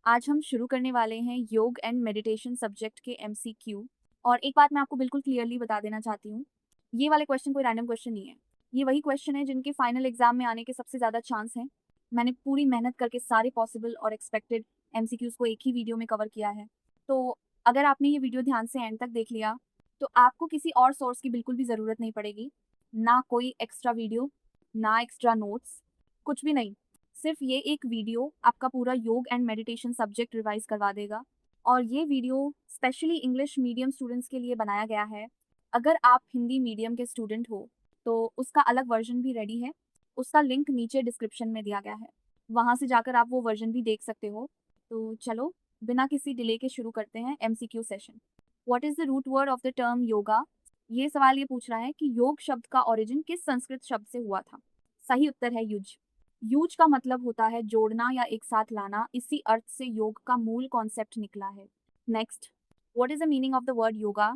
आज हम शुरू करने वाले हैं योग एंड मेडिटेशन सब्जेक्ट के एमसीक्यू। और एक बात मैं आपको बिल्कुल क्लियरली बता देना चाहती हूँ, ये वाले क्वेश्चन कोई रैंडम क्वेश्चन नहीं है। ये वही क्वेश्चन है जिनके फाइनल एग्जाम में आने के सबसे ज़्यादा चांस हैं। मैंने पूरी मेहनत करके सारे पॉसिबल और एक्सपेक्टेड एमसीक्यूज़ को एक ही वीडियो में कवर किया है। तो अगर आपने ये वीडियो ध्यान से एंड तक देख लिया तो आपको किसी और सोर्स की बिल्कुल भी ज़रूरत नहीं पड़ेगी। ना कोई एक्स्ट्रा वीडियो, ना एक्स्ट्रा नोट्स, कुछ भी नहीं। सिर्फ ये एक वीडियो आपका पूरा योग एंड मेडिटेशन सब्जेक्ट रिवाइज करवा देगा। और ये video specially English medium students के लिए बनाया गया है। अगर आप हिंदी मीडियम के स्टूडेंट हो तो उसका अलग वर्जन भी रेडी है। उसका लिंक नीचे डिस्क्रिप्शन में दिया गया है, वहाँ से जाकर आप वो वर्जन भी देख सकते हो। तो चलो बिना किसी डिले के शुरू करते हैं MCQ session. What is the root word of the term yoga? ये सवाल ये पूछ रहा है कि योग शब्द का ओरिजिन किस संस्कृत शब्द से हुआ था। सही उत्तर है युज। यूज का मतलब होता है जोड़ना या एक साथ लाना। इसी अर्थ से योग का मूल कॉन्सेप्ट निकला है। Next, what is the meaning of the word yoga?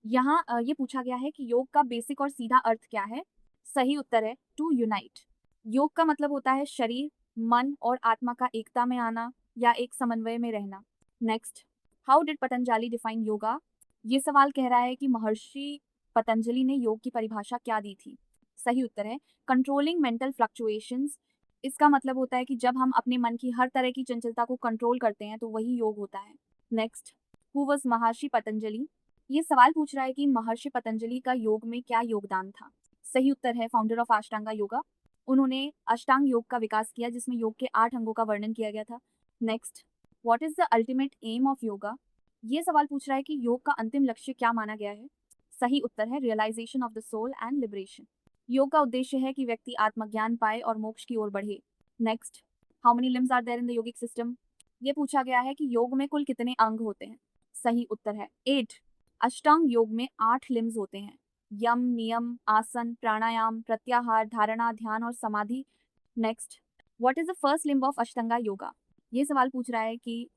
यहाँ ये पूछा गया है कि योग का बेसिक और सीधा अर्थ क्या है। सही उत्तर है टू यूनाइट। योग का मतलब होता है शरीर, मन और आत्मा का एकता में आना या एक समन्वय में रहना। Next, how did Patanjali define yoga? ये सवाल कह रहा है कि महर्षि पतंजलि ने योग की परिभाषा क्या दी थी। सही उत्तर है कंट्रोलिंग मेंटल फ्लक्चुएशंस। इसका मतलब होता है कि जब हम अपने मन की हर तरह की चंचलता को कंट्रोल करते हैं तो वही योग होता है। नेक्स्ट, हु वाज महर्षि पतंजलि? ये सवाल पूछ रहा है कि महर्षि पतंजलि का योग में क्या योगदान था। सही उत्तर है फाउंडर ऑफ अष्टांगा योगा। उन्होंने अष्टांग योग का विकास किया जिसमें योग के 8 अंगों का वर्णन किया गया था। Next, what is the ultimate aim of yoga? ये सवाल पूछ रहा है कि योग का अंतिम लक्ष्य क्या माना गया है। सही उत्तर है realisation of the soul and liberation. योग का उद्देश्य है कि व्यक्ति आत्मज्ञान पाए और मोक्ष की ओर बढ़े। Next, how many limbs are there in the yogic system? ये पूछा गया है कि योग में कुल कितने अंग होते हैं। सही उत्तर है 8। अष्टांग योग में 8 लिम्स होते हैं। यम, नियम, आसन, प्राणायाम, प्रत्याहार, धारणा, ध्यान और समाधि। Next, what is the first limb of ashtanga yoga? ये सवाल पूछ रहा है कि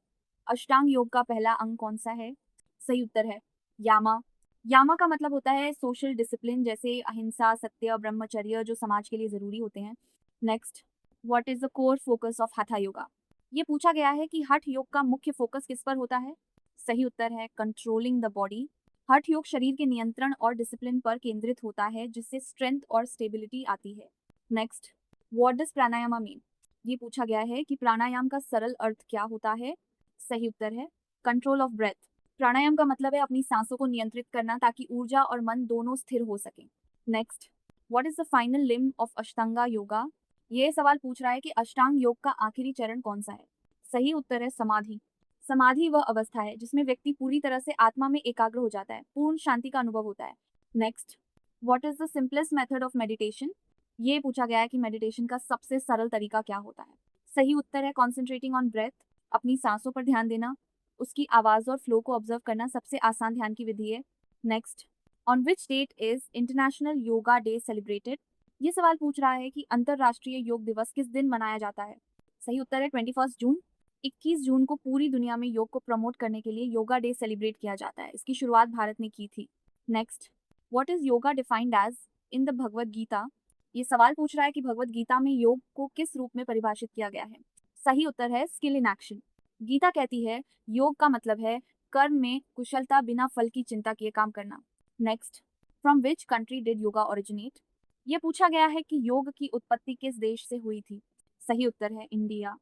अष्टांग योग का पहला अंग कौन सा है। सही उत्तर है यामा। यामा का मतलब होता है सोशल डिसिप्लिन, जैसे अहिंसा, सत्य, ब्रह्मचर्य, जो समाज के लिए जरूरी होते हैं। Next, what is the core focus of hatha yoga? ये पूछा गया है कि हठ योग का मुख्य फोकस किस पर होता है। सही उत्तर है कंट्रोलिंग द बॉडी। हठ योग शरीर के नियंत्रण और डिसिप्लिन पर केंद्रित होता है जिससे स्ट्रेंथ और स्टेबिलिटी आती है। Next, what does pranayama mean? ये पूछा गया है कि प्राणायाम का सरल अर्थ क्या होता है। सही उत्तर है कंट्रोल ऑफ ब्रेथ। प्राणायाम का मतलब है अपनी सांसों को नियंत्रित करना ताकि ऊर्जा और मन दोनों स्थिर हो सके। Next, what is the final limb of ashtanga yoga? ये सवाल पूछ रहा है कि अष्टांग योग का आखिरी चरण कौन सा है। सही उत्तर है समाधि। समाधि वह अवस्था है जिसमें व्यक्ति पूरी तरह से आत्मा में एकाग्र हो जाता है, पूर्ण शांति का अनुभव होता है। Next, what is the simplest method of meditation? ये पूछा गया है कि मेडिटेशन का सबसे सरल तरीका क्या होता है। सही उत्तर है कॉन्सेंट्रेटिंग ऑन ब्रेथ। अपनी सांसों पर ध्यान देना, उसकी आवाज़ और फ्लो को ऑब्जर्व करना सबसे आसान ध्यान की विधि है। Next, on which date is International Yoga Day celebrated? ये सवाल पूछ रहा है कि अंतर्राष्ट्रीय योग दिवस किस दिन मनाया जाता है। सही उत्तर है 21 जून। 21 जून को पूरी दुनिया में योग को प्रमोट करने के लिए योगा डे सेलिब्रेट किया जाता है। इसकी शुरुआत भारत ने की थी। Next, what is yoga defined as in the Bhagavad Gita? ये सवाल पूछ रहा है कि भगवद गीता में योग को किस रूप में परिभाषित किया गया है। सही उत्तर है स्किल इन एक्शन। गीता कहती है योग का मतलब है कर्म में कुशलता, बिना फल की चिंता किए काम करना। Next, from which country did yoga originate? ये पूछा गया है कि योग की उत्पत्ति किस देश से हुई थी। सही उत्तर है इंडिया।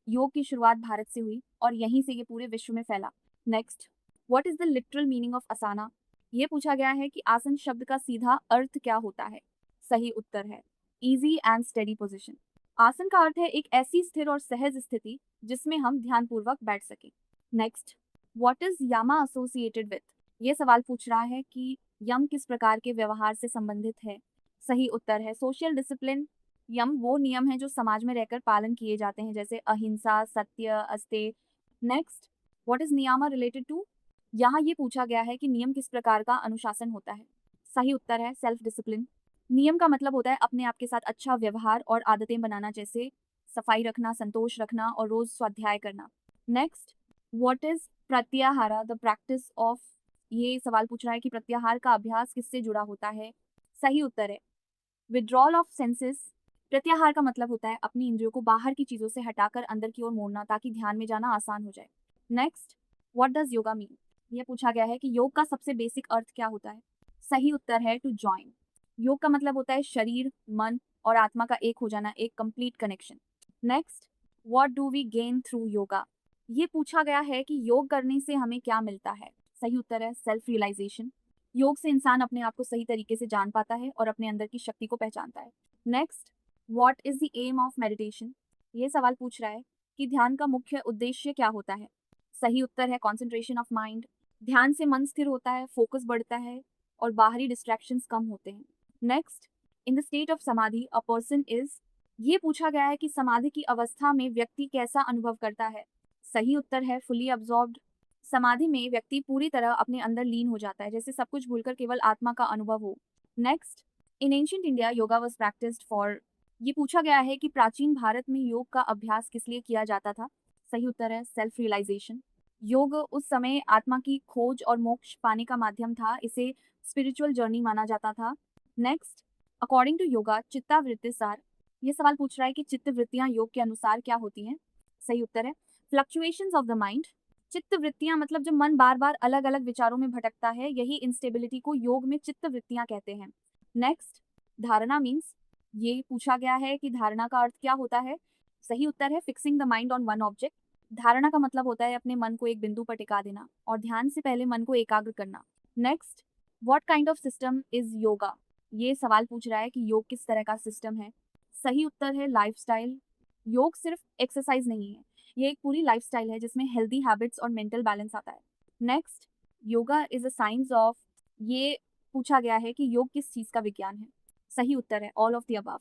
योग की शुरुआत भारत से हुई और यहीं से ये पूरे विश्व में फैला। Next, what is the literal meaning of asana? ये पूछा गया है कि आसन शब्द का सीधा अर्थ क्या होता है। सही उत्तर है इजी एंड स्टेडी पोजिशन। आसन का अर्थ है एक ऐसी स्थिर और सहज स्थिति जिसमें हम ध्यानपूर्वक बैठ सके। Next, what is yama associated with? ये सवाल पूछ रहा है कि यम किस प्रकार के व्यवहार से संबंधित है। सही उत्तर है सोशल डिसिप्लिन। यम वो नियम है जो समाज में रहकर पालन किए जाते हैं, जैसे अहिंसा, सत्य, अस्तेय। Next, what is niyama related to? यहाँ ये पूछा गया है कि नियम किस प्रकार का अनुशासन होता है। सही उत्तर है सेल्फ डिसिप्लिन। नियम का मतलब होता है अपने आप के साथ अच्छा व्यवहार और आदतें बनाना, जैसे सफाई रखना, संतोष रखना और रोज स्वाध्याय करना। Next, what is pratyahara the practice of? ये सवाल पूछ रहा है कि प्रत्याहार का अभ्यास किससे जुड़ा होता है। सही उत्तर है विड्रॉल ऑफ सेंसेस। प्रत्याहार का मतलब होता है अपनी इंद्रियों को बाहर की चीजों से हटाकर अंदर की ओर मोड़ना ताकि ध्यान में जाना आसान हो जाए। Next, what does yoga mean? यह पूछा गया है कि योग का सबसे बेसिक अर्थ क्या होता है। सही उत्तर है टू जॉइन। योग का मतलब होता है शरीर, मन और आत्मा का एक हो जाना, एक complete connection. Next, what do we gain through yoga? ये पूछा गया है कि योग करने से हमें क्या मिलता है। सही उत्तर है सेल्फ रियलाइजेशन। योग से इंसान अपने आप को सही तरीके से जान पाता है और अपने अंदर की शक्ति को पहचानता है। Next, what is the aim of meditation? ये सवाल पूछ रहा है कि ध्यान का मुख्य उद्देश्य क्या होता है। सही उत्तर है कॉन्सेंट्रेशन ऑफ माइंड। ध्यान से मन स्थिर होता है, फोकस बढ़ता है और बाहरी डिस्ट्रैक्शंस कम होते हैं। Next, in the state of समाधि अ पर्सन इज। ये पूछा गया है कि समाधि की अवस्था में व्यक्ति कैसा अनुभव करता है। सही उत्तर है फुली अब्जॉर्ब्ड। समाधि में व्यक्ति पूरी तरह अपने अंदर लीन हो जाता है, जैसे सब कुछ भूलकर केवल आत्मा का अनुभव हो। Next, in ancient India yoga was practised for. ये पूछा गया है कि प्राचीन भारत में योग का अभ्यास किस लिए किया जाता था। सही उत्तर है सेल्फ रियलाइजेशन। योग उस समय आत्मा की खोज और मोक्ष पाने का माध्यम था, इसे स्पिरिचुअल जर्नी माना जाता था। नेक्स्ट, अकॉर्डिंग टू योगा चित्तावृत्ति सार। ये सवाल पूछ रहा है कि चित्त वृत्तियां योग के अनुसार क्या होती हैं। सही उत्तर है फ्लक्चुएशंस ऑफ द माइंड। चित्त वृत्तियां मतलब जब मन बार बार अलग अलग विचारों में भटकता है, यही इंस्टेबिलिटी को योग में चित्त वृत्तियां कहते हैं। नेक्स्ट, धारणा मीन्स। ये पूछा गया है कि धारणा का अर्थ क्या होता है। सही उत्तर है fixing the mind on one object. धारणा का मतलब होता है अपने मन को एक बिंदु पर टिका देना और ध्यान से पहले मन को एकाग्र करना। Next, what kind of system is yoga? ये सवाल पूछ रहा है कि योग किस तरह का सिस्टम है। सही उत्तर है लाइफस्टाइल। योग सिर्फ एक्सरसाइज नहीं है, ये एक पूरी लाइफस्टाइल है जिसमें हेल्दी हैबिट्स और मेंटल बैलेंस आता है। Next, yoga is a science of. ये पूछा गया है कि योग किस चीज का विज्ञान है। सही उत्तर है ऑल ऑफ द अबव।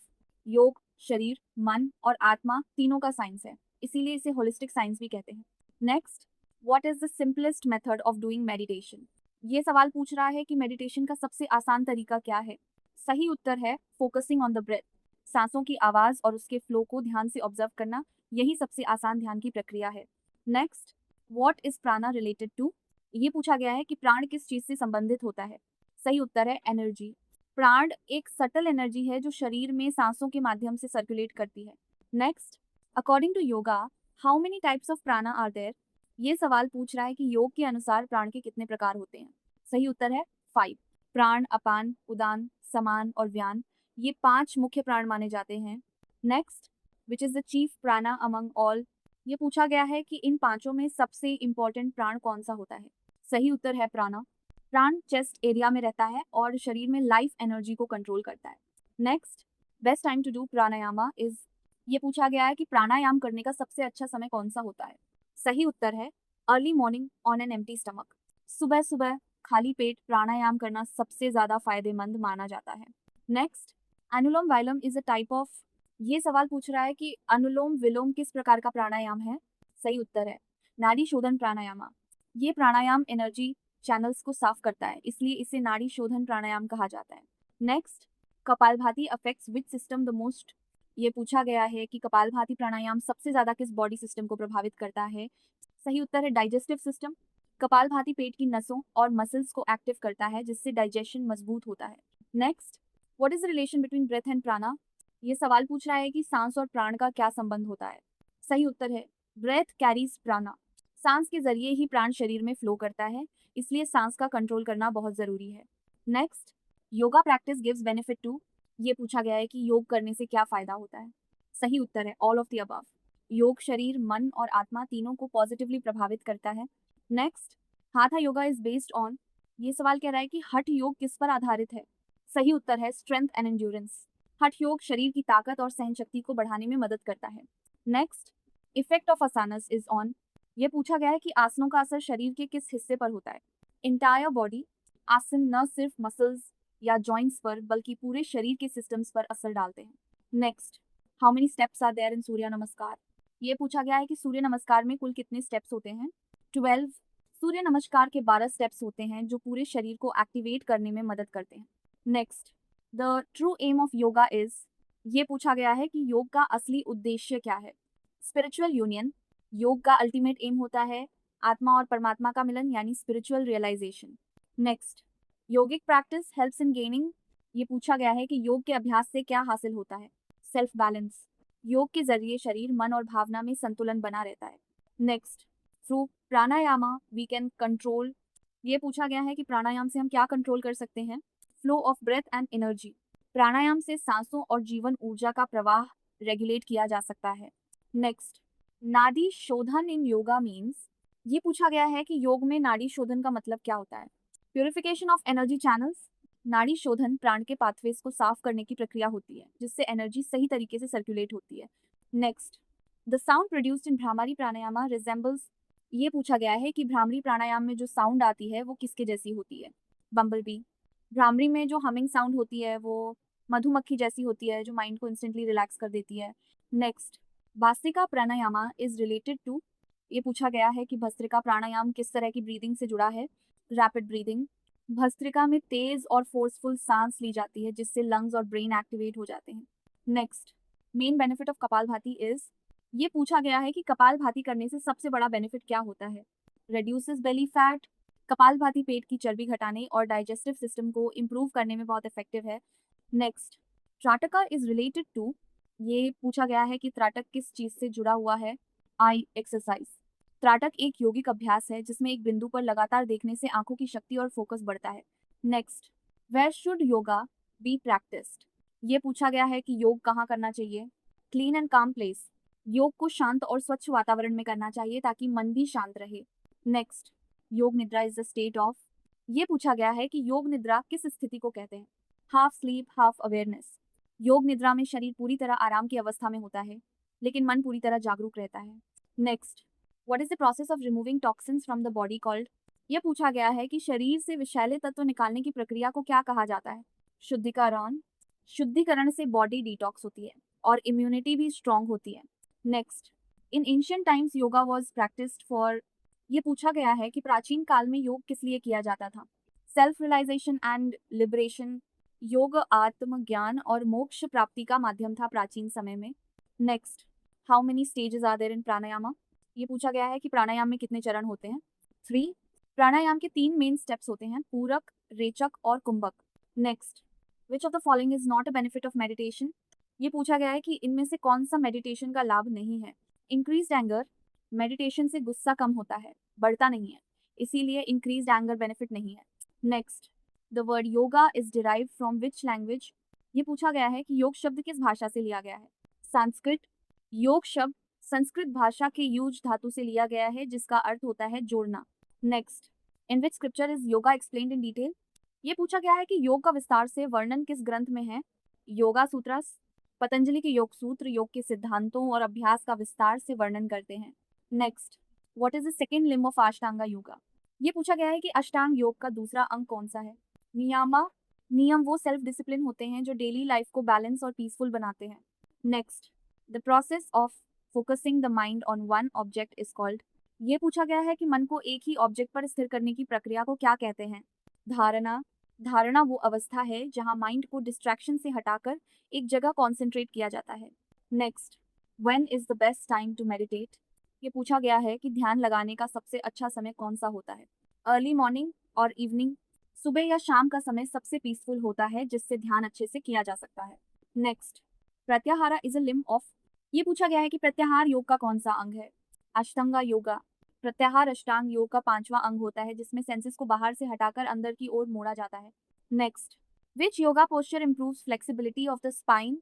योग शरीर, मन और आत्मा तीनों का साइंस है, इसीलिए इसे होलिस्टिक साइंस भी कहते हैं। Next, what is the simplest method of doing meditation? ये सवाल पूछ रहा है कि मेडिटेशन का सबसे आसान तरीका क्या है। सही उत्तर है फोकसिंग ऑन द ब्रेथ। सांसों की आवाज और उसके फ्लो को ध्यान से ऑब्जर्व करना, यही सबसे आसान ध्यान की प्रक्रिया है। नेक्स्ट, व्हाट इज प्राणा रिलेटेड टू? ये पूछा गया है कि प्राण किस चीज से संबंधित होता है। सही उत्तर है एनर्जी। प्राण एक सटल एनर्जी है जो शरीर में सांसों के माध्यम से सर्कुलेट करती है। Next, according to yoga how many types of prana are there? ये सवाल पूछ रहा है कि योग के अनुसार प्राण के कितने प्रकार होते हैं। सही उत्तर है 5। प्राण, अपान, उदान, समान और व्यान, ये 5 मुख्य प्राण माने जाते हैं। Next, which is the chief प्राणा अमंग ऑल? ये पूछा गया है कि इन पांचों में सबसे इंपॉर्टेंट प्राण कौन सा होता है। सही उत्तर है प्राणा। प्राण चेस्ट एरिया में रहता है और शरीर में लाइफ एनर्जी को कंट्रोल करता है। Next, best time to do pranayama is. ये पूछा गया है कि प्राणायाम करने का सबसे अच्छा समय कौन सा होता है। सही उत्तर है early morning on an empty stomach. सुबह सुबह खाली पेट प्राणायाम करना सबसे ज्यादा फायदेमंद माना जाता है। Next, anulom vilom is a type of. ये सवाल पूछ रहा है कि अनुलोम विलोम किस प्रकार का प्राणायाम है। सही उत्तर है नाड़ी शोधन प्राणायामा। ये प्राणायाम एनर्जी चैनल्स को साफ करता है, इसलिए इसे नाड़ी शोधन प्राणायाम कहा जाता है। Next, kapalbhati affects which system the most? ये पूछा गया है कि कपालभाति प्राणायाम सबसे ज्यादा किस बॉडी सिस्टम को प्रभावित करता है। सही उत्तर है डाइजेस्टिव सिस्टम। कपालभाति पेट की नसों और मसल्स को एक्टिव करता है, जिससे डाइजेशन मजबूत होता है। Next, what is the relation between breath and prana? ये सवाल पूछ रहा है कि सांस और प्राण का क्या संबंध होता है। सही उत्तर है ब्रेथ कैरीज प्राणा। सांस के जरिए ही प्राण शरीर में फ्लो करता है, इसलिए सांस का कंट्रोल करना बहुत जरूरी है। Next, yoga practice gives benefit to. ये पूछा गया है कि योग करने से क्या फायदा होता है। सही उत्तर है ऑल ऑफ द अबव। योग शरीर, मन और आत्मा तीनों को पॉजिटिवली प्रभावित करता है। नेक्स्ट, हाथा योगा इज बेस्ड ऑन। ये सवाल कह रहा है कि हठ योग किस पर आधारित है। सही उत्तर है स्ट्रेंथ एंड एंड्योरेंस। हठ योग शरीर की ताकत और सहनशक्ति को बढ़ाने में मदद करता है। Next, effect of asanas is on. ये पूछा गया है कि आसनों का असर शरीर के किस हिस्से पर होता है। Entire body. आसन न सिर्फ मसल्स या जॉइंट्स पर बल्कि पूरे शरीर के सिस्टम्स पर असर डालते हैं। Next, how many steps are there in surya namaskar? ये पूछा गया है कि सूर्य नमस्कार में कुल कितने स्टेप्स होते हैं। 12। सूर्य नमस्कार के 12 स्टेप्स होते हैं जो पूरे शरीर को एक्टिवेट करने में मदद करते हैं। Next, the true aim of yoga is. ये पूछा गया है कि योग का असली उद्देश्य क्या है। Spiritual union. योग का अल्टीमेट एम होता है आत्मा और परमात्मा का मिलन, यानी spiritual realisation. Next, yogic practice helps in gaining. ये पूछा गया है कि योग के अभ्यास से क्या हासिल होता है। सेल्फ बैलेंस, योग के जरिए शरीर, मन और भावना में संतुलन बना रहता है। Next, through pranayama we can control, ये पूछा गया है कि प्राणायाम से हम क्या कंट्रोल कर सकते हैं। Flow of breath and energy, pranayama से सांसों और जीवन ऊर्जा का प्रवाह रेगुलेट किया जा सकता है। नेक्स्ट, नाड़ी शोधन इन योगा मीन्स, ये पूछा गया है कि योग में नाड़ी शोधन का मतलब क्या होता है। प्यूरिफिकेशन ऑफ एनर्जी चैनल्स, नाड़ी शोधन प्राण के पाथवेज को साफ करने की प्रक्रिया होती है जिससे एनर्जी सही तरीके से सर्कुलेट होती है। Next, the sound produced in bhramari pranayama resembles, ये पूछा गया है कि भ्रामरी प्राणायाम में जो साउंड आती है वो किसके जैसी होती है। बम्बल बी, भ्रामरी में जो हमिंग साउंड होती है वो मधुमक्खी जैसी होती है जो माइंड को इंस्टेंटली रिलैक्स कर देती है। Next, bhastrika pranayama is related to, ये पूछा गया है कि भस्त्रिका प्राणायाम किस तरह की ब्रीदिंग से जुड़ा है। रैपिड ब्रीदिंग, भस्त्रिका में तेज और फोर्सफुल सांस ली जाती है जिससे लंग्स और ब्रेन एक्टिवेट हो जाते हैं। Next, main benefit of kapalbhati is, ये पूछा गया है कि कपालभाति करने से सबसे बड़ा बेनिफिट क्या होता है। रेड्यूसेस बेली फैट, कपालभाति पेट की चर्बी घटाने और डाइजेस्टिव सिस्टम को इम्प्रूव करने में बहुत इफेक्टिव है। नेक्स्ट, त्राटका इज रिलेटेड टू, ये पूछा गया है कि त्राटक किस चीज से जुड़ा हुआ है। आई एक्सरसाइज, त्राटक एक यौगिक अभ्यास है जिसमें एक बिंदु पर लगातार देखने से आंखों की शक्ति और फोकस बढ़ता है। Next, where should yoga be practised, ये पूछा गया है कि योग कहाँ करना चाहिए। क्लीन एंड काम प्लेस, योग को शांत और स्वच्छ वातावरण में करना चाहिए ताकि मन भी शांत रहे। नेक्स्ट, योग निद्रा इज द स्टेट ऑफ, ये पूछा गया है कि योग निद्रा किस स्थिति को कहते हैं। हाफ स्लीप हाफ अवेयरनेस, योग निद्रा में शरीर पूरी तरह आराम की अवस्था में होता है लेकिन मन पूरी तरह जागरूक रहता है। Next, what is the process of removing toxins from the body called, यह पूछा गया है कि शरीर से विषैले तत्व निकालने की प्रक्रिया को क्या कहा जाता है। शुद्धिकरण, शुद्धिकरण से बॉडी डिटॉक्स होती है और इम्यूनिटी भी स्ट्रांग होती है। Next, in ancient times yoga was practised for, ये पूछा गया है कि प्राचीन काल में योग किस लिए किया जाता था। सेल्फ रियलाइजेशन एंड लिबरेशन, योग आत्मज्ञान और मोक्ष प्राप्ति का माध्यम था प्राचीन समय में। Next, how many stages are there in pranayama, ये पूछा गया है कि प्राणायाम में कितने चरण होते हैं। 3, प्राणायाम के 3 मेन स्टेप्स होते हैं, पूरक, रेचक और कुंभक। Next, which of the following is not a benefit of meditation, ये पूछा गया है कि इनमें से कौन सा मेडिटेशन का लाभ नहीं है। इंक्रीज्ड एंगर, मेडिटेशन से गुस्सा कम होता है, बढ़ता नहीं है, इसीलिए इंक्रीज्ड एंगर बेनिफिट नहीं है। Next, the word yoga is derived from which language, ये पूछा गया है कि योग शब्द किस भाषा से लिया गया है। संस्कृत, योग शब्द संस्कृत भाषा के यूज धातु से लिया गया है जिसका अर्थ होता है जोड़ना। Next, in which scripture is yoga explained in detail, ये पूछा गया है कि योग का विस्तार से वर्णन किस ग्रंथ में है। योगा सूत्रस, पतंजलि के योग सूत्र योग के सिद्धांतों और अभ्यास का विस्तार से वर्णन करते हैं। Next, what is the second limb of ashtanga yoga, ये पूछा गया है कि अष्टांग योग का दूसरा अंग कौन सा है। नियामा, नियम वो सेल्फ डिसिप्लिन होते हैं जो डेली लाइफ को बैलेंस और पीसफुल बनाते हैं। Next, the process of focusing the mind on one object is called, ये पूछा गया है कि मन को एक ही ऑब्जेक्ट पर स्थिर करने की प्रक्रिया को क्या कहते हैं। धारणा, धारणा वो अवस्था है जहां माइंड को डिस्ट्रैक्शन से हटाकर एक जगह कॉन्सेंट्रेट किया जाता है। Next, when is the best time to meditate, ये पूछा गया है कि ध्यान लगाने का सबसे अच्छा समय कौन सा होता है। अर्ली मॉर्निंग और इवनिंग, सुबह या शाम का समय सबसे पीसफुल होता है जिससे ध्यान अच्छे से किया जा सकता है। Next, pratyahara is a limb of, ये पूछा गया है कि प्रत्याहार योग का कौन सा अंग है। अष्टांगा योगा, प्रत्याहार अष्टांग योग का 5वां अंग होता है जिसमें सेंसेस को बाहर से हटाकर अंदर की ओर मोड़ा जाता है। Next, which yoga posture improves flexibility of the spine,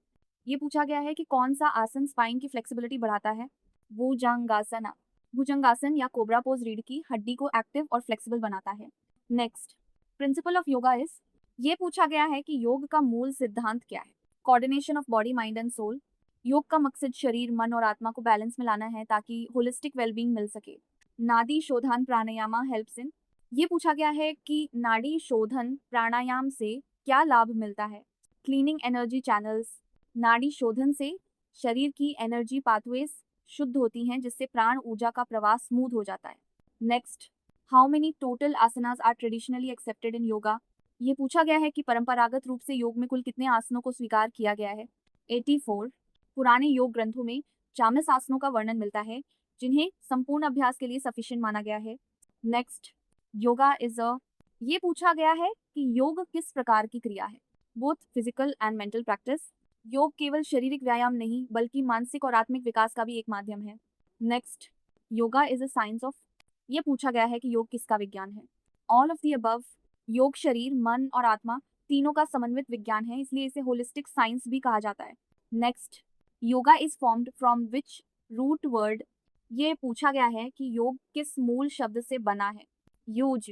ये पूछा गया है कि कौन सा आसन स्पाइन की फ्लेक्सिबिलिटी बढ़ाता है। भुजंगासना, भुजंगासन या कोबरा पोज रीढ़ की हड्डी को एक्टिव और फ्लेक्सिबल बनाता है। Next, principle of yoga is, ये पूछा गया है कि योग का मूल सिद्धांत क्या है। Coordination of body mind and soul, योग का मकसद शरीर, मन और आत्मा को बैलेंस में लाना है ताकि होलिस्टिक वेलबींग मिल सके। नाड़ी शोधन प्राणायामा हेल्प्स इन, ये पूछा गया है कि नाड़ी शोधन प्राणायाम से क्या लाभ मिलता है। क्लीनिंग एनर्जी चैनल्स, नाड़ी शोधन से शरीर की एनर्जी पाथवेज शुद्ध होती हैं जिससे प्राण ऊर्जा का प्रवाह स्मूथ हो जाता है। Next, how many total asanas are traditionally accepted in yoga, ये पूछा गया है कि परंपरागत रूप से योग में कुल कितने आसनों को स्वीकार किया गया है। 84, पुराने योग ग्रंथों में 40 आसनों का वर्णन मिलता है जिन्हें संपूर्ण अभ्यास के लिए सफिशिएंट माना गया है। नेक्स्ट, योगा इज अ, ये पूछा गया है कि योग किस प्रकार की क्रिया है। Both physical and mental practice, योग केवल शारीरिक व्यायाम नहीं बल्कि मानसिक और आत्मिक विकास का भी एक माध्यम है। Next, yoga is a science of. ये पूछा गया है कि योग किसका विज्ञान है। All of the above. योग शरीर, मन और आत्मा तीनों का समन्वित विज्ञान है, इसलिए इसे होलिस्टिक साइंस भी कहा जाता है। Next, yoga is formed from which route word. ये पूछा गया है कि योग किस मूल शब्द से बना है। यूज।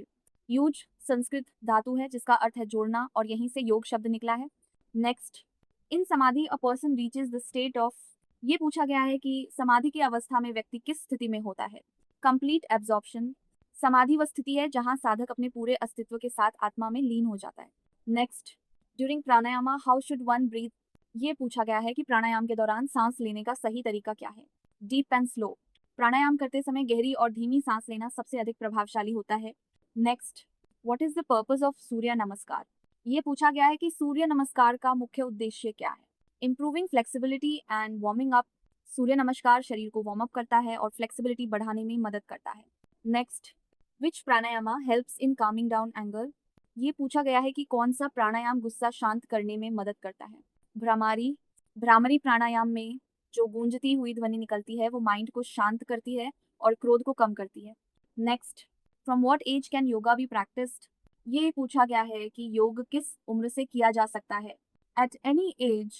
यूज संस्कृत धातु है जिसका अर्थ है जोड़ना और यहीं से योग शब्द निकला है। नेक्स्ट, इन समाधि a person reaches the state of. ये पूछा गया है कि समाधि की अवस्था में व्यक्ति किस स्थिति में होता है। Complete absorption. समाधि वह स्थिति है जहां साधक अपने पूरे अस्तित्व के साथ आत्मा में लीन हो जाता है। Next, during pranayama how should one breathe. ये पूछा गया है कि प्राणायाम के दौरान सांस लेने का सही तरीका क्या है। Deep and slow. प्राणायाम करते समय गहरी और धीमी सांस लेना सबसे अधिक प्रभावशाली होता है। Next, what is the purpose of surya namaskar. ये पूछा गया है कि सूर्य नमस्कार का मुख्य उद्देश्य क्या है। Improving flexibility and warming up. Surya namaskar शरीर को वार्म अप करता है और फ्लेक्सिबिलिटी बढ़ाने में मदद करता है। नेक्स्ट, विच प्राणायामा हेल्प्स इन कामिंग डाउन एंगर। ये पूछा गया है कि कौन सा प्राणायाम गुस्सा शांत करने में मदद करता है। भ्रामरी। भ्रामरी प्राणायाम में जो गूंजती हुई ध्वनि निकलती है वो माइंड को शांत करती है और क्रोध को कम करती है। Next, from what age can yoga be practised. ये पूछा गया है कि योग किस उम्र से किया जा सकता है। At any as.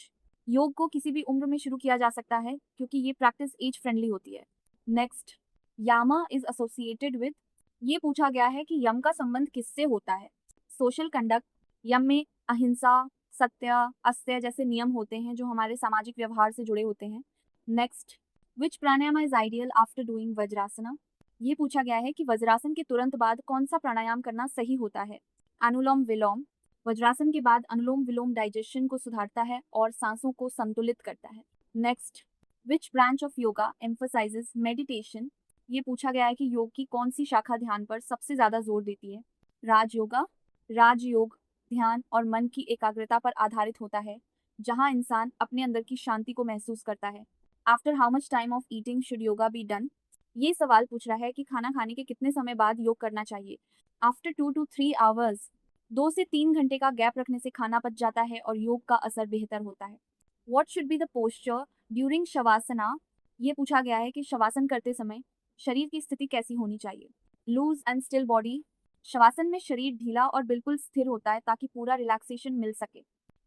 योग को किसी भी उम्र में शुरू किया जा सकता है क्योंकि ये प्रैक्टिस एज फ्रेंडली होती है। Next, yama is associated with. ये पूछा गया है कि यम का संबंध किससे होता है। Social conduct. यम में अहिंसा, सत्य, अस्त्य जैसे नियम होते हैं जो हमारे सामाजिक व्यवहार से जुड़े होते हैं। Next, which pranayama is ideal after doing vajrasana. ये पूछा गया है कि वज्रासन के तुरंत बाद कौन सा प्राणायाम करना सही होता है। अनुलोम विलोम। वज्रासन के बाद अनुलोम विलोम डाइजेशन को सुधारता है और सांसों को संतुलित करता है। Next, which branch of yoga emphasises meditation. ये पूछा गया है कि योग की कौन सी शाखा ध्यान पर सबसे ज्यादा जोर देती है। राजयोगा। राजयोग ध्यान और मन की एकाग्रता पर आधारित होता है जहां इंसान अपने अंदर की शांति को महसूस करता है। After how much time of eating should yoga be done. ये सवाल पूछ रहा है कि खाना खाने के कितने समय बाद योग करना चाहिए। After 2 to 3 hours. 2 से 3 घंटे का गैप रखने से खाना पच जाता है और योग का असर बेहतर होता है। What should be the posture during shavasana. ये पूछा गया है कि शवासन करते समय शरीर की स्थिति कैसी होनी चाहिए। Loose and still body. Shavasana में शरीर ढीला और बिल्कुल स्थिर होता है ताकि पूरा रिलैक्सेशन मिल सके।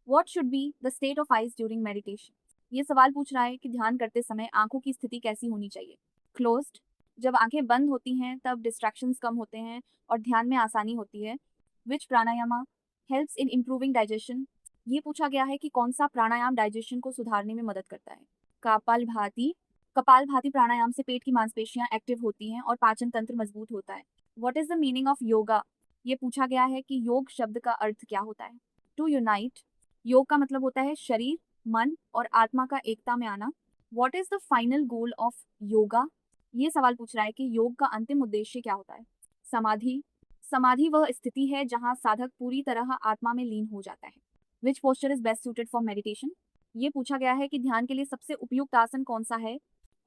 What should be the state of eyes during meditation. ये सवाल पूछ रहा है कि ध्यान करते समय आंखों की स्थिति कैसी होनी चाहिए। क्लोज्ड। जब आंखें बंद होती हैं तब डिस्ट्रैक्शंस कम होते हैं और ध्यान में आसानी होती है। Which pranayama helps in improving digestion. ये पूछा गया है कि कौन सा प्राणायाम डाइजेशन को सुधारने में मदद करता है। कपालभाति। कपालभाति प्राणायाम से पेट की मांसपेशियां एक्टिव होती हैं और पाचन तंत्र मजबूत होता है। What is the meaning of yoga. ये पूछा गया है कि योग शब्द का अर्थ क्या होता है। To unite. योग का मतलब होता है शरीर, मन और आत्मा का एकता में आना। What is the final goal of yoga. ये सवाल पूछ रहा है कि योग का अंतिम उद्देश्य क्या होता है। समाधि। समाधि वह स्थिति है जहां साधक पूरी तरह आत्मा में लीन हो जाता है। Which posture is best suited for meditation. ये पूछा गया है कि ध्यान के लिए सबसे उपयुक्त आसन कौन सा है।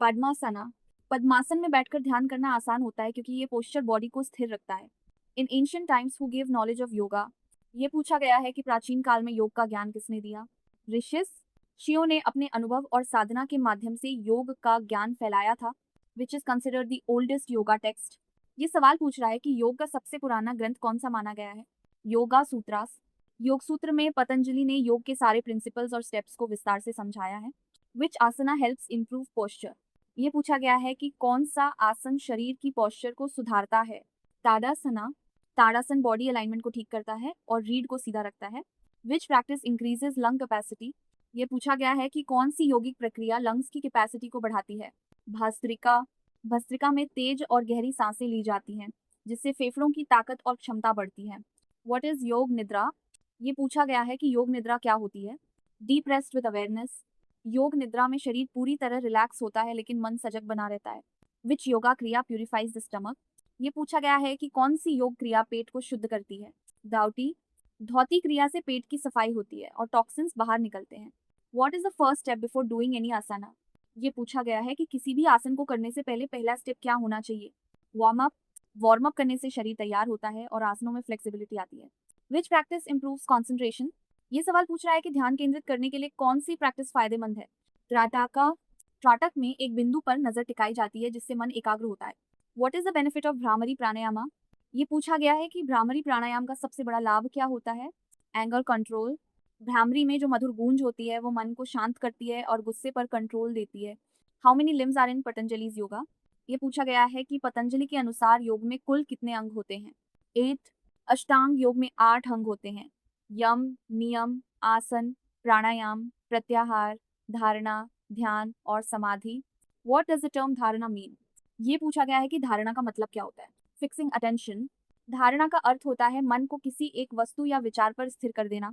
पद्मासना। पद्मासन में बैठकर ध्यान करना आसान होता है क्योंकि ये पोस्चर बॉडी को स्थिर रखता है। इन ancient times who give knowledge of yoga. ये पूछा गया है कि प्राचीन काल में योग का ज्ञान किसने दिया। ऋषियों ने अपने अनुभव और साधना के माध्यम से योग का ज्ञान फैलाया था। Which is considered the oldest yoga text. ये सवाल पूछ रहा है कि योग का सबसे पुराना ग्रंथ कौन सा माना गया है। योगा सूत्रास। योग सूत्र में पतंजलि ने योग के सारे प्रिंसिपल्स और स्टेप्स को विस्तार से समझाया है। विच आसना हेल्प्स इंप्रूव पोस्चर। ये पूछा गया है कि कौन सा आसन शरीर की पोस्चर को सुधारता है। ताड़ासना। ताड़ासन बॉडी अलाइनमेंट को ठीक करता है और रीढ़ को सीधा रखता है। विच प्रैक्टिस इंक्रीजेस लंग कैपेसिटी। ये पूछा गया है कि कौन सी योगिक प्रक्रिया लंग्स की कैपेसिटी को बढ़ाती है। भस्त्रिका। भस्त्रिका में तेज और गहरी सांसें ली जाती हैं जिससे फेफड़ों की ताकत और क्षमता बढ़ती है। व्हाट इज योग निद्रा। ये पूछा गया है कि योग निद्रा क्या होती है। Deep rest with awareness. योग निद्रा में शरीर पूरी तरह रिलैक्स होता है लेकिन मन सजग बना रहता है। विच योगा क्रिया प्यूरिफाइज द स्टमक। ये पूछा गया है कि कौन सी योग क्रिया पेट को शुद्ध करती है। धावती। धौती क्रिया से पेट की सफाई होती है और टॉक्सिन्स बाहर निकलते हैं। What is the first step before doing any asana. ये पूछा गया है कि किसी भी आसन को करने से पहले पहला स्टेप क्या होना चाहिए। Warm up. वार्म अप करने से शरीर तैयार होता है और आसनों में फ्लेक्सिबिलिटी आती है। विच प्रैक्टिस इंप्रूव्स कंसंट्रेशन। ये सवाल पूछ रहा है कि ध्यान केंद्रित करने के लिए कौन सी प्रैक्टिस फायदेमंद है। त्राटक में एक बिंदु पर नजर टिकाई जाती है जिससे मन एकाग्र होता है। What is the benefit of bhramari प्राणायामा? ये पूछा गया है कि भ्रामरी प्राणायाम का सबसे बड़ा लाभ क्या होता है। Anger control. भ्रामरी में जो मधुर गूंज होती है वो मन को शांत करती है और गुस्से पर कंट्रोल देती है। How many limbs are in Patanjali's yoga? ये पूछा गया है कि पतंजलि के अनुसार योग में कुल कितने अंग होते हैं। 8। अष्टांग योग में 8 अंग होते हैं। यम, नियम, आसन, प्राणायाम, प्रत्याहार, धारणा, ध्यान और समाधि। व्हाट डज द टर्म धारणा मीन? ये पूछा गया है कि धारणा का मतलब क्या होता है। Fixing attention. धारणा का अर्थ होता है मन को किसी एक वस्तु या विचार पर स्थिर कर देना।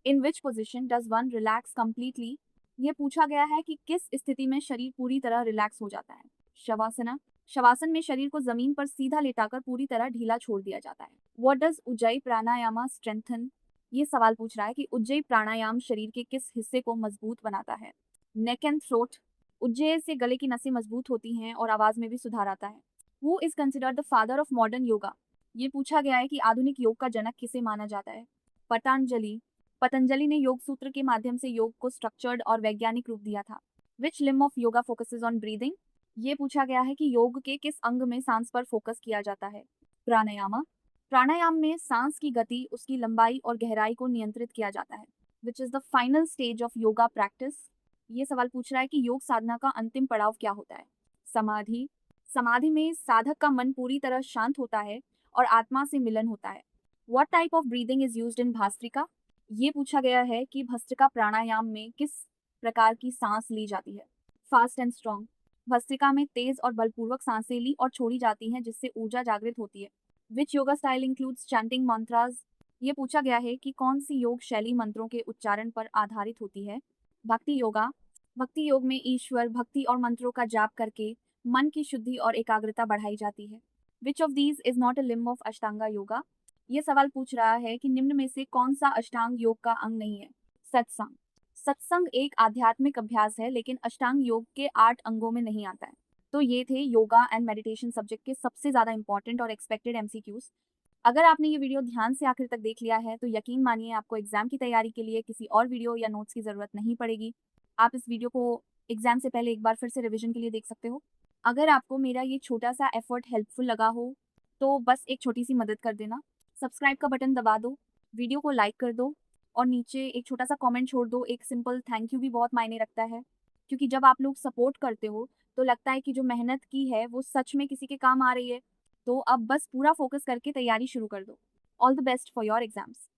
In which position does one relax completely? ये पूछा गया है कि किस स्थिति में शरीर पूरी तरह रिलैक्स हो जाता है। शवासना। शवासन में शरीर को जमीन पर सीधा लेटाकर पूरी तरह ढीला छोड़ दिया जाता है। What does Ujjayi pranayama strengthen? ये सवाल पूछ रहा है कि उज्जयी प्राणायाम शरीर के किस हिस्से को मजबूत बनाता है। Neck and throat. उज्जय से गले की नसें मजबूत होती हैं और आवाज में भी सुधार आता है। Who is considered the father of modern yoga? ये पूछा गया है कि आधुनिक योग का जनक किसे माना जाता है। पतंजलि। पतंजलि ने योग सूत्र के माध्यम से योग को स्ट्रक्चर्ड और वैज्ञानिक रूप दिया था। Which limb of yoga focuses on breathing? ये पूछा गया है कि योग के किस अंग में सांस पर फोकस किया जाता है। प्राणायामा। प्राणायाम में सांस की गति, उसकी लंबाई और गहराई को नियंत्रित किया जाता है। Which is the final stage of yoga practice? ये सवाल पूछ रहा है कि योग साधना का अंतिम पड़ाव क्या होता है। समाधि। समाधि में साधक का मन पूरी तरह शांत होता है और आत्मा से मिलन होता है। What type of breathing is used in bhastrika? ये पूछा गया है कि भस्त्रिका प्राणायाम में किस प्रकार की सांस ली जाती है। Fast and strong. भस्त्रिका में तेज और बलपूर्वक सांसें ली और छोड़ी जाती हैं जिससे ऊर्जा जागृत होती है। विच yoga style includes chanting mantras? ये पूछा गया है कि कौन सी योग शैली मंत्रों के उच्चारण पर आधारित होती है। भक्ति योगा। भक्ति योग में ईश्वर भक्ति और मंत्रों का जाप करके मन की शुद्धि और एकाग्रता बढ़ाई जाती है। Which of these is not a limb of ashtanga yoga? ये सवाल पूछ रहा है कि निम्न में से कौन सा अष्टांग योग का अंग नहीं है। सत्संग। सत्संग एक आध्यात्मिक अभ्यास है लेकिन अष्टांग योग के 8 अंगों में नहीं आता है। तो ये थे योगा एंड मेडिटेशन सब्जेक्ट के सबसे ज़्यादा इंपॉर्टेंट और एक्सपेक्टेड एमसीक्यूज। अगर आपने ये वीडियो ध्यान से आखिर तक देख लिया है तो यकीन मानिए आपको एग्जाम की तैयारी के लिए किसी और वीडियो या नोट्स की ज़रूरत नहीं पड़ेगी। आप इस वीडियो को एग्जाम से पहले एक बार फिर से रिवीजन के लिए देख सकते हो। अगर आपको मेरा ये छोटा सा एफर्ट हेल्पफुल लगा हो तो बस एक छोटी सी मदद कर देना। सब्सक्राइब का बटन दबा दो, वीडियो को लाइक कर दो और नीचे एक छोटा सा कमेंट छोड़ दो। एक सिंपल थैंक यू भी बहुत मायने रखता है, क्योंकि जब आप लोग सपोर्ट करते हो तो लगता है कि जो मेहनत की है वो सच में किसी के काम आ रही है। तो अब बस पूरा फोकस करके तैयारी शुरू कर दो। All the best for your exams.